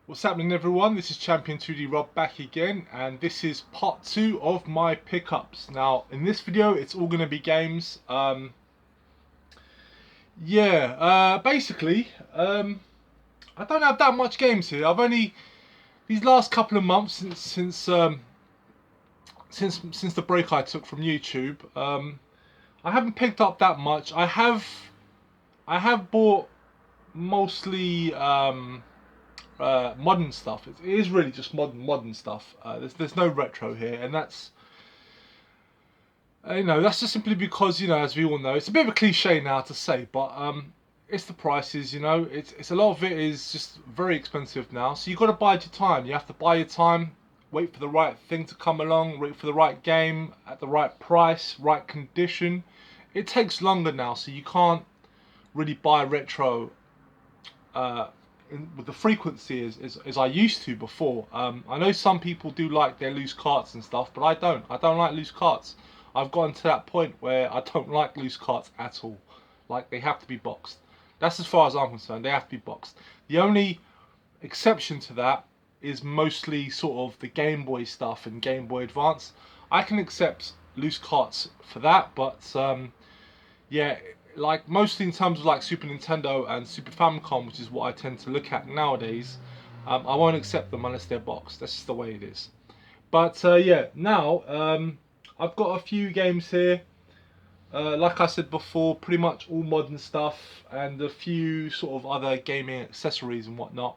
What's happening, everyone? This is Champion 2D Rob back again, and this is part 2 of my pickups. Now in this video it's all going to be games. Basically I don't have that much games here. I've only, these last couple of months since the break I took from YouTube, I haven't picked up that much. I have bought mostly modern stuff. It is really just modern stuff. There's no retro here, and that's that's just simply because, as we all know, it's a bit of a cliche now to say, but it's the prices. It's a lot of it is just very expensive now. So you've got to bide your time. You have to buy your time, wait for the right thing to come along, wait for the right game at the right price, right condition. It takes longer now, so you can't really buy retro with the frequency as I used to before. I know some people do like their loose carts and stuff, but I don't. I don't like loose carts. I've gotten to that point where I don't like loose carts at all. Like, they have to be boxed. That's as far as I'm concerned. They have to be boxed. The only exception to that is mostly sort of the Game Boy stuff and Game Boy Advance. I can accept loose carts for that, but yeah, like mostly in terms of like Super Nintendo and Super Famicom, which is what I tend to look at nowadays, I won't accept them unless they're boxed. That's just the way it is. But yeah, now I've got a few games here. Like I said before, pretty much all modern stuff and a few sort of other gaming accessories and whatnot.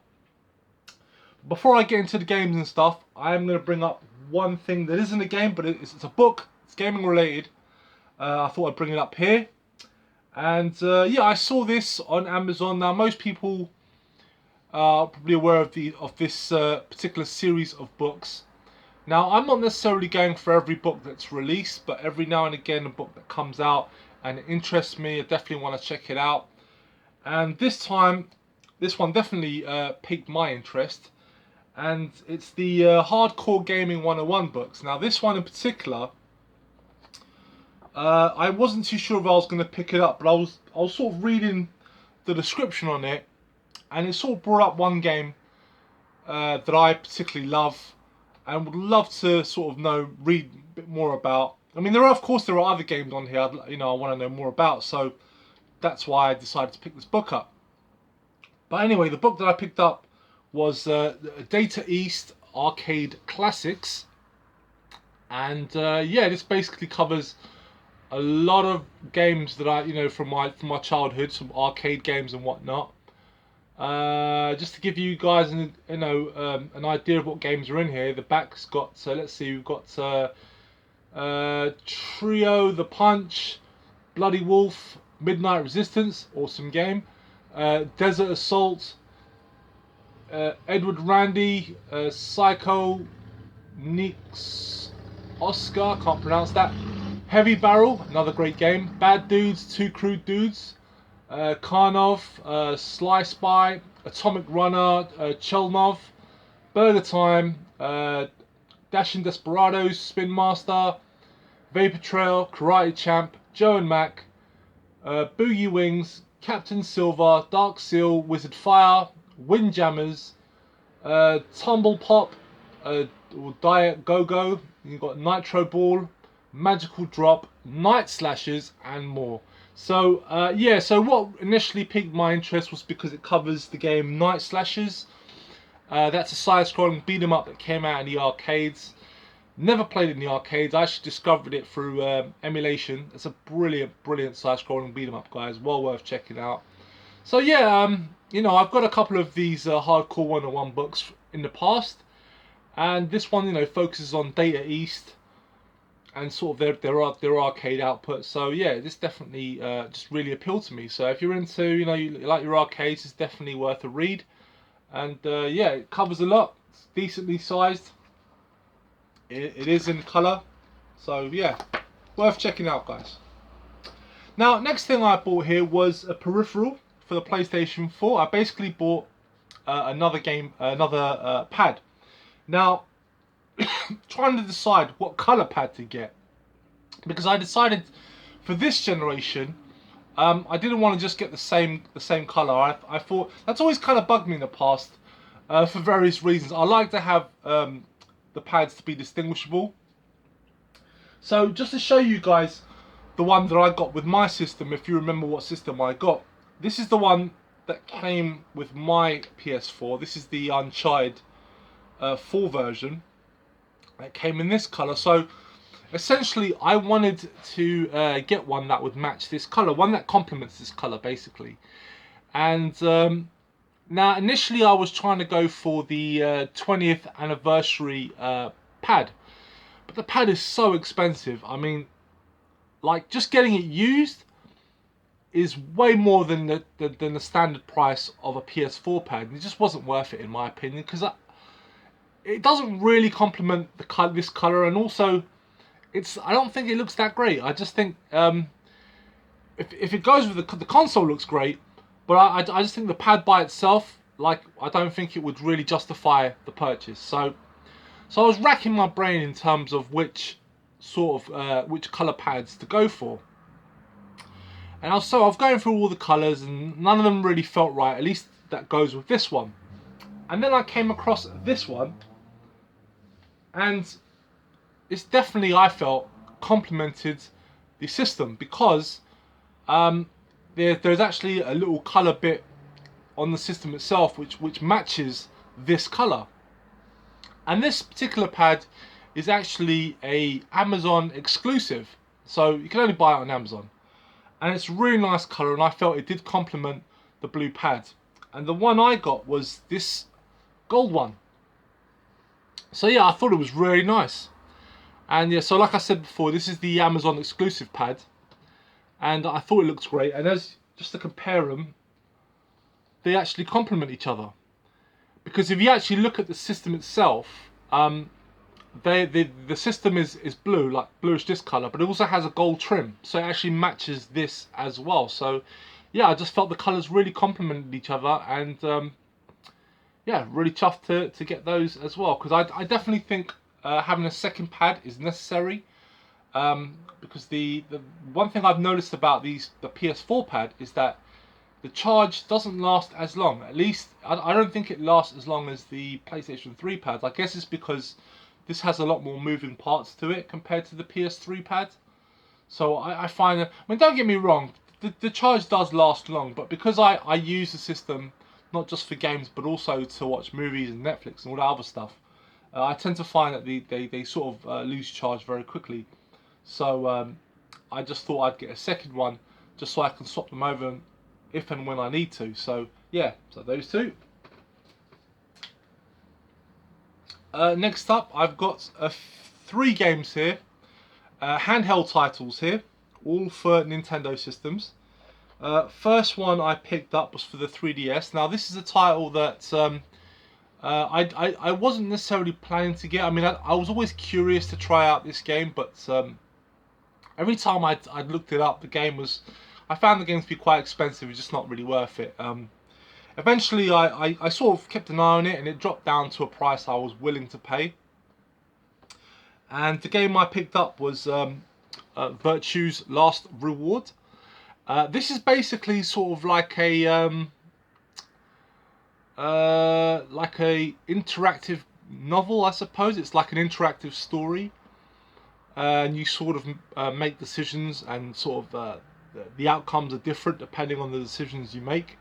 Before I get into the games and stuff, I'm going to bring up one thing that isn't a game, but it's a book. It's gaming related. I thought I'd bring it up here. And yeah, I saw this on Amazon. Now, most people are probably aware of this particular series of books. Now, I'm not necessarily going for every book that's released, but every now and again a book that comes out and it interests me, I definitely want to check it out. And this time, this one definitely piqued my interest. And it's the Hardcore Gaming 101 books. Now, this one in particular, I wasn't too sure if I was going to pick it up, but I was sort of reading the description on it, and it sort of brought up one game that I particularly love and would love to sort of read a bit more about. I mean, of course there are other games on here, I want to know more about, so that's why I decided to pick this book up. But anyway, the book that I picked up was Data East Arcade Classics, and yeah, this basically covers a lot of games that I, from my childhood, some arcade games and whatnot. Just to give you guys an idea of what games are in here. The back's got, let's see, we've got Trio, The Punch, Bloody Wolf, Midnight Resistance, awesome game. Desert Assault, Edward Randy, Psycho, Nix, Oscar, can't pronounce that. Heavy Barrel, another great game. Bad Dudes, Two Crude Dudes. Karnov, Sly Spy, Atomic Runner, Chelnov, Burger Time, Dashing Desperados, Spin Master, Vapor Trail, Karate Champ, Joe and Mac, Boogie Wings, Captain Silver, Dark Seal, Wizard Fire, Windjammers, Tumble Pop, Diet Go-Go, you've got Nitro Ball, Magical Drop, Night Slashers, and more. So yeah, so what initially piqued my interest was because it covers the game Night Slashers. That's a side-scrolling beat-em up that came out in the arcades. Never played it in the arcades. I actually discovered it through emulation. It's a brilliant side-scrolling beat-em up, guys. Well worth checking out. So yeah, I've got a couple of these Hardcore 101 books in the past, and this one, focuses on Data East and sort of their arcade output. So yeah, this definitely just really appealed to me. So if you're into, you like your arcades, it's definitely worth a read. And yeah, it covers a lot. It's decently sized. It is in colour. So yeah, worth checking out, guys. Now, next thing I bought here was a peripheral for the PlayStation 4. I basically bought another pad. Now, trying to decide what colour pad to get, because I decided for this generation I didn't want to just get the same colour. I thought that's always kind of bugged me in the past. for various reasons. I like to have the pads to be distinguishable. So just to show you guys the one that I got with my system, if you remember what system I got, this is the one that came with my PS4. This is the Uncharted 4 version. It came in this colour. So essentially I wanted to get one that would match this colour, one that complements this colour basically. And now initially I was trying to go for the 20th anniversary pad, but the pad is so expensive. I mean, like, just getting it used is way more than the standard price of a PS4 pad. It just wasn't worth it in my opinion, because it doesn't really complement this colour, and also I don't think it looks that great. I just think if it goes with the console looks great, but I just think the pad by itself, like, I don't think it would really justify the purchase. So I was racking my brain in terms of which which colour pads to go for. And I was going through all the colours, and none of them really felt right. At least that goes with this one. And then I came across this one, and it's definitely, I felt, complemented the system, because there's actually a little colour bit on the system itself which matches this colour. And this particular pad is actually a Amazon exclusive, so you can only buy it on Amazon. And it's a really nice colour, and I felt it did complement the blue pad. And the one I got was this gold one. So yeah, I thought it was really nice. And yeah, so like I said before, this is the Amazon exclusive pad, and I thought it looks great. And just to compare them, they actually complement each other. Because if you actually look at the system itself, the system is blue, like bluish this colour, but it also has a gold trim, so it actually matches this as well. So yeah, I just felt the colours really complemented each other, and yeah, really chuffed to get those as well, because I definitely think having a second pad is necessary, because the one thing I've noticed about the PS4 pad is that the charge doesn't last as long. At least I don't think it lasts as long as the PlayStation 3 pads. I guess it's because this has a lot more moving parts to it compared to the PS3 pad. So I find that, I mean, don't get me wrong, the charge does last long, but because I use the system not just for games but also to watch movies and Netflix and all that other stuff, I tend to find that they sort of lose charge very quickly. So I just thought I'd get a second one just so I can swap them over if and when I need to. So yeah, so those two. Next up, I've got 3 games here, handheld titles here, all for Nintendo systems. First one I picked up was for the 3DS. Now this is a title that I wasn't necessarily planning to get. I mean, I was always curious to try out this game, but every time I'd looked it up, I found the game to be quite expensive. It's just not really worth it. Eventually, I sort of kept an eye on it, and it dropped down to a price I was willing to pay. And the game I picked up was Virtue's Last Reward. This is basically sort of like a interactive novel, I suppose. It's like an interactive story, and you sort of make decisions, and sort of the outcomes are different depending on the decisions you make.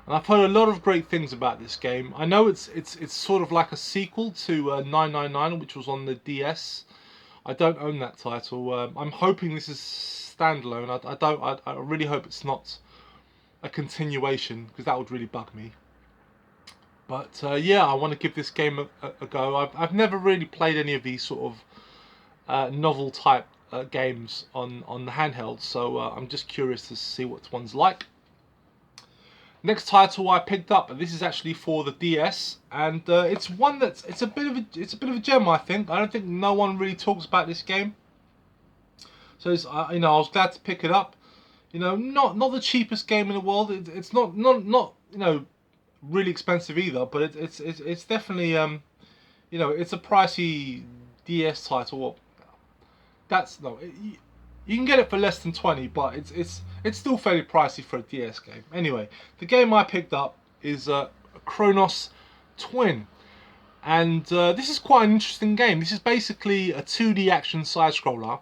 And I've heard a lot of great things about this game. I know it's sort of like a sequel to 999, which was on the DS. I don't own that title. I'm hoping this is standalone. I really hope it's not a continuation, because that would really bug me. But yeah, I want to give this game a go. I've never really played any of these sort of novel type games on the handheld, so I'm just curious to see what one's like. Next title I picked up, and this is actually for the DS, and it's one that's it's a bit of a gem, I think. I don't think no one really talks about this game, so it's, I was glad to pick it up. Not the cheapest game in the world. It's not really expensive either, but it's definitely it's a pricey DS title. You can get it for less than 20, but it's still fairly pricey for a DS game. Anyway, the game I picked up is Chronos Twin. And this is quite an interesting game. This is basically a 2D action side-scroller.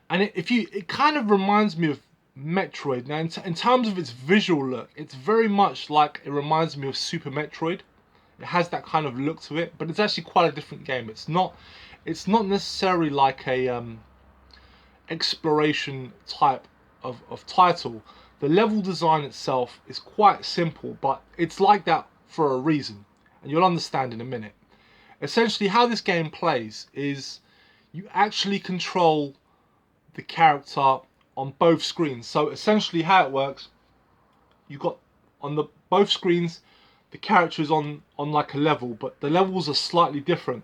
And it kind of reminds me of Metroid. Now, in terms of its visual look, it's very much like it reminds me of Super Metroid. It has that kind of look to it, but it's actually quite a different game. It's not necessarily like a exploration type of title. The level design itself is quite simple, but it's like that for a reason, and you'll understand in a minute. Essentially, how this game plays is you actually control the character on both screens. So essentially how it works, you've got on the both screens the character is on like a level, but the levels are slightly different,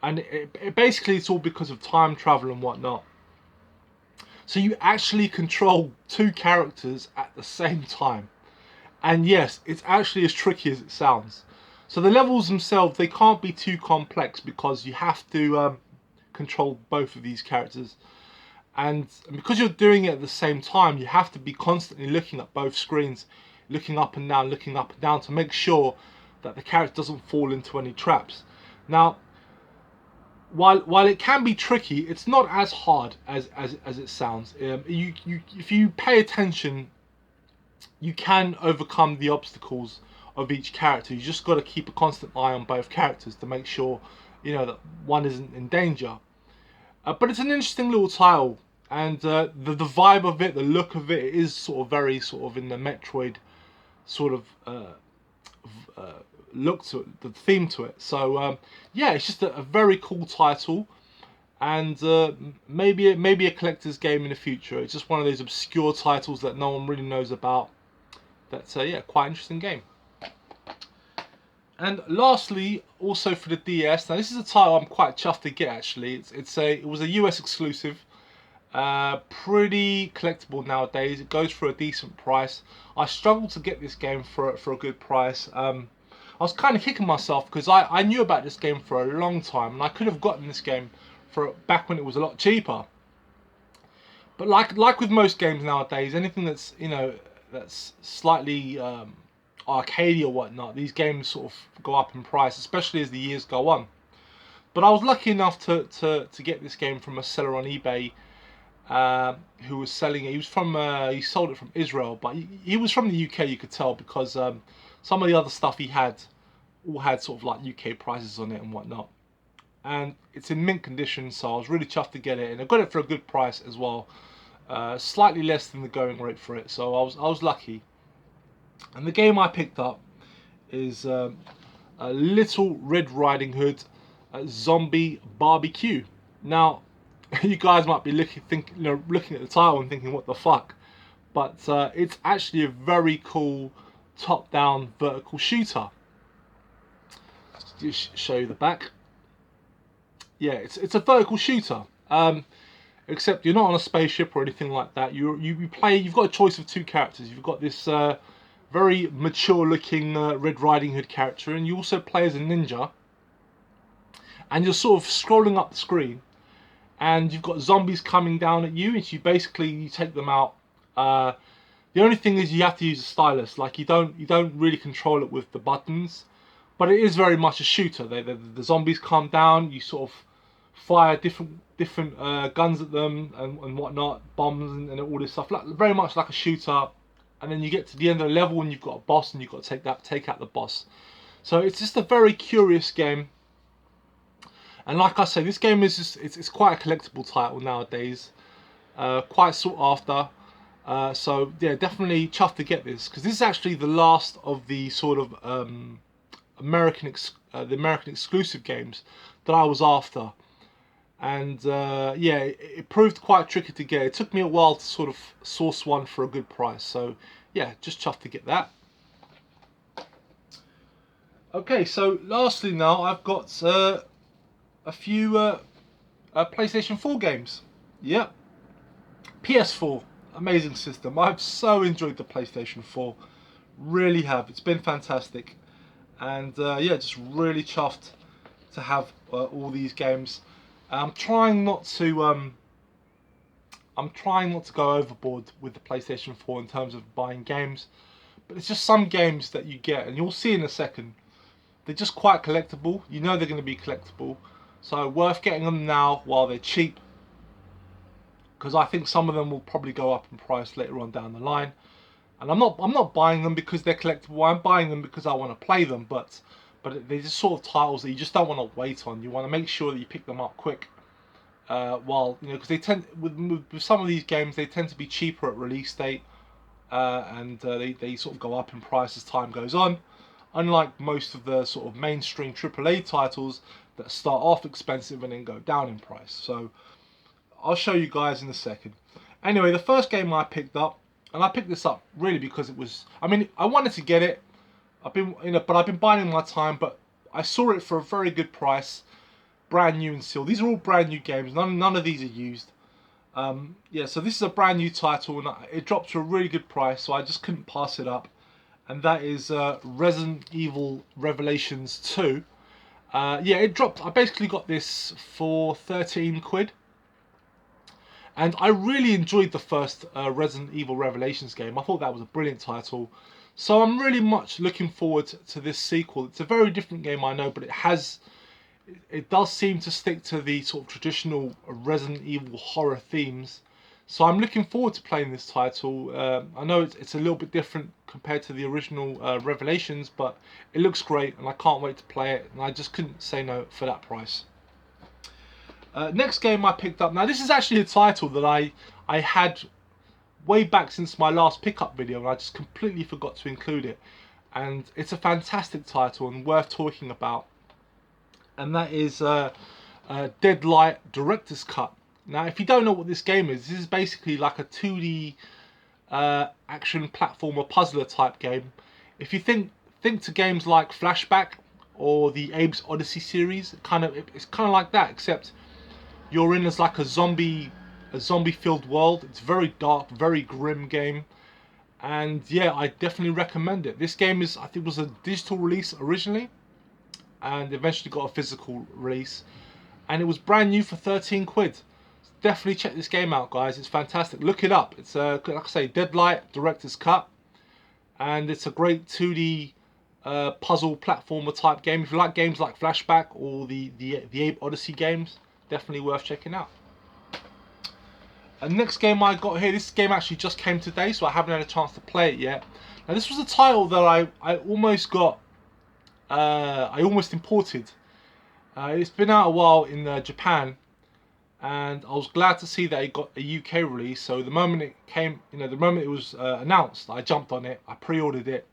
and it basically it's all because of time travel and whatnot. So you actually control two characters at the same time, and yes, it's actually as tricky as it sounds. So the levels themselves, they can't be too complex because you have to control both of these characters. And because you're doing it at the same time, you have to be constantly looking at both screens, looking up and down to make sure that the character doesn't fall into any traps. Now, while it can be tricky, it's not as hard as it sounds. If you pay attention, you can overcome the obstacles of each character. You just got to keep a constant eye on both characters to make sure, you know, that one isn't in danger. But it's an interesting little title, and the vibe of it, the look of it, is sort of very sort of in the Metroid sort of look to it, the theme to it. So yeah, it's just a very cool title, and maybe a collector's game in the future. It's just one of those obscure titles that no one really knows about. That's yeah, quite interesting game. And lastly, also for the DS. Now this is a title I'm quite chuffed to get actually. It was a US exclusive. Pretty collectible nowadays. It goes for a decent price. I struggled to get this game for a good price. I was kind of kicking myself because I knew about this game for a long time, and I could have gotten this game for back when it was a lot cheaper. But like with most games nowadays, anything that's, you know, that's slightly arcadey or whatnot, these games sort of go up in price, especially as the years go on. But I was lucky enough to get this game from a seller on eBay who was selling it. He sold it from Israel, but he was from the UK, you could tell, because some of the other stuff he had all had sort of like UK prices on it and whatnot. And it's in mint condition, so I was really chuffed to get it, and I got it for a good price as well. Slightly less than the going rate for it, so I was lucky. And the game I picked up is a Little Red Riding Hood Zombie Barbecue. Now, you guys might be looking at the title and thinking, what the fuck? But it's actually a very cool top-down vertical shooter. Just show you the back. Yeah, it's a vertical shooter. Except you're not on a spaceship or anything like that. You play. You've got a choice of two characters. You've got this very mature-looking Red Riding Hood character, and you also play as a ninja. And you're sort of scrolling up the screen, and you've got zombies coming down at you, and you take them out. The only thing is you have to use a stylus. Like you don't really control it with the buttons, but it is very much a shooter. The zombies come down. You sort of fire different guns at them and whatnot, bombs and all this stuff. Very much like a shooter. And then you get to the end of the level and you've got a boss, and you've got to take out the boss. So it's just a very curious game. And like I say, this game is just it's quite a collectible title nowadays. Quite sought after. So yeah, definitely chuffed to get this, because this is actually the last of the sort of American exclusive games that I was after. And yeah, it proved quite tricky to get. It took me a while to sort of source one for a good price. So yeah, just chuffed to get that. Okay, so lastly now I've got a few PlayStation 4 games. Yep, PS4, amazing system. I've so enjoyed the PlayStation 4, really have. It's been fantastic, and yeah, just really chuffed to have all these games. I'm trying not to go overboard with the PlayStation 4 in terms of buying games, But it's just some games that you get, and you'll see in a second, they're just quite collectible. You know they're going to be collectible, so worth getting them now while they're cheap, because I think some of them will probably go up in price later on down the line. And I'm not buying them because they're collectible. I'm buying them because I want to play them. But they're just sort of titles that you just don't want to wait on. You want to make sure that you pick them up quick. While because they tend with some of these games, they tend to be cheaper at release date, and they sort of go up in price as time goes on. Unlike most of the sort of mainstream AAA titles that start off expensive and then go down in price. So I'll show you guys in a second. Anyway, the first game I picked up, and I picked this up really because it was, I mean, I wanted to get it. I've been biding my time, but I saw it for a very good price, brand new and sealed. These are all brand new games. None of these are used. Yeah, so this is a brand new title, and it dropped to a really good price, so I just couldn't pass it up. And that is Resident Evil Revelations 2. Yeah, it dropped. I basically got this for 13 quid. And I really enjoyed the first Resident Evil Revelations game. I thought that was a brilliant title. So I'm really much looking forward to this sequel. It's a very different game, I know, but it does seem to stick to the sort of traditional Resident Evil horror themes. So I'm looking forward to playing this title. I know it's a little bit different compared to the original Revelations, but it looks great and I can't wait to play it. And I just couldn't say no for that price. Next game I picked up. Now this is actually a title that I had way back since my last pickup video, and I just completely forgot to include it. And it's a fantastic title and worth talking about. And that is Deadlight Director's Cut. Now, if you don't know what this game is, this is basically like a 2D action platformer puzzler type game. If you think to games like Flashback or the Abe's Odyssey series, it's kind of like that, except you're in as like a zombie filled world. It's very dark, very grim game, and yeah, I definitely recommend it. This game I think was a digital release originally, and eventually got a physical release, and it was brand new for 13 quid. Definitely check this game out, guys. It's fantastic. Look it up. It's like I say, Deadlight Director's Cut, and it's a great 2D puzzle platformer type game. If you like games like Flashback or the Abe Odyssey games, definitely worth checking out. And next game I got here, this game actually just came today, so I haven't had a chance to play it yet. Now this was a title that I almost got, I almost imported. It's been out a while in Japan, and I was glad to see that it got a UK release. So the moment it came, the moment it was announced, I jumped on it, I pre-ordered it.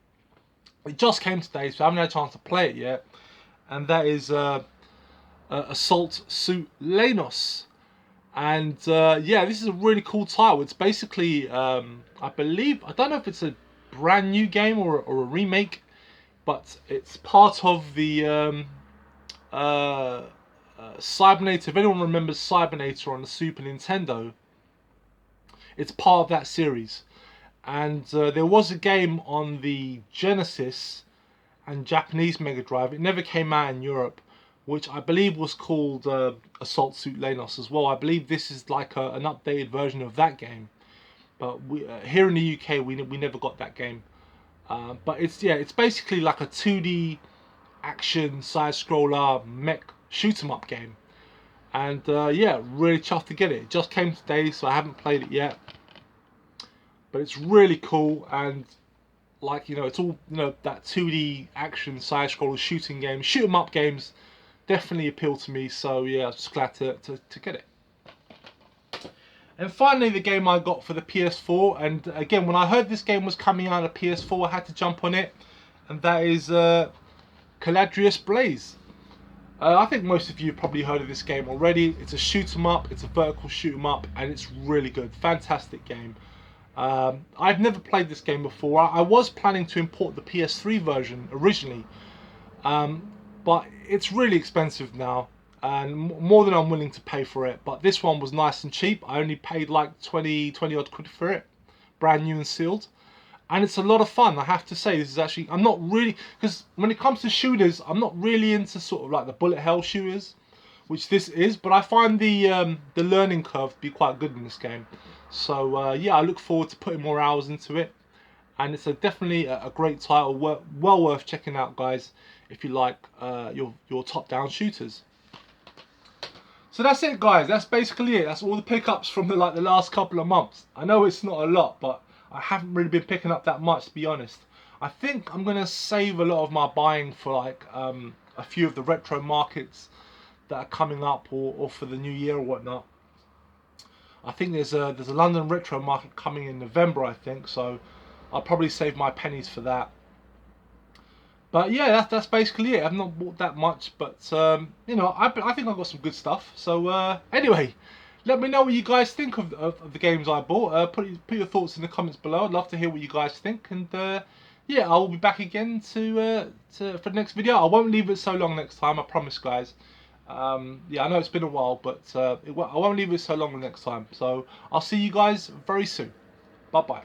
It just came today, so I haven't had a chance to play it yet. And that is Assault Suit Lanos. And yeah, this is a really cool title. It's basically, I don't know if it's a brand new game or a remake, but it's part of the Cybernator. If anyone remembers Cybernator on the Super Nintendo, it's part of that series. And there was a game on the Genesis and Japanese Mega Drive. It never came out in Europe, which I believe was called Assault Suit Lanos as well. I believe this is like an updated version of that game. But here in the UK, we never got that game. But it's basically like a 2D action side-scroller mech shoot-'em-up game. And yeah, really chuffed to get it. It just came today, so I haven't played it yet. But it's really cool, and like, it's all, that 2D action side-scroller shooting games, shoot-'em-up games definitely appeal to me. So yeah, I'm just glad to get it. And finally, the game I got for the PS4, and again, when I heard this game was coming out on PS4, I had to jump on it, and that is Dryish Blaze. I think most of you have probably heard of this game already. It's a shoot 'em up, it's a vertical shoot 'em up, and it's really good. Fantastic game. I've never played this game before. I was planning to import the PS3 version originally, but it's really expensive now, and more than I'm willing to pay for it. But this one was nice and cheap. I only paid like 20 odd quid for it, brand new and sealed. And it's a lot of fun, I have to say. This is actually, I'm not really, because when it comes to shooters, I'm not really into sort of like the bullet hell shooters, which this is, but I find the learning curve to be quite good in this game. So yeah, I look forward to putting more hours into it. and it's definitely a great title, well worth checking out, guys, if you like your top-down shooters. So that's it, guys. That's basically it. That's all the pickups from the last couple of months. I know it's not a lot, but I haven't really been picking up that much, to be honest. I think I'm gonna save a lot of my buying for like a few of the retro markets that are coming up, or for the new year or whatnot. I think there's a London retro market coming in November, I think, so I'll probably save my pennies for that. But yeah, that's basically it. I've not bought that much, but you know, I think I've got some good stuff. So anyway, let me know what you guys think of the games I bought. Put your thoughts in the comments below. I'd love to hear what you guys think, and yeah, I will be back again for the next video. I won't leave it so long next time, I promise, guys. Yeah, I know it's been a while, but I won't leave it so long the next time. So I'll see you guys very soon. Bye bye.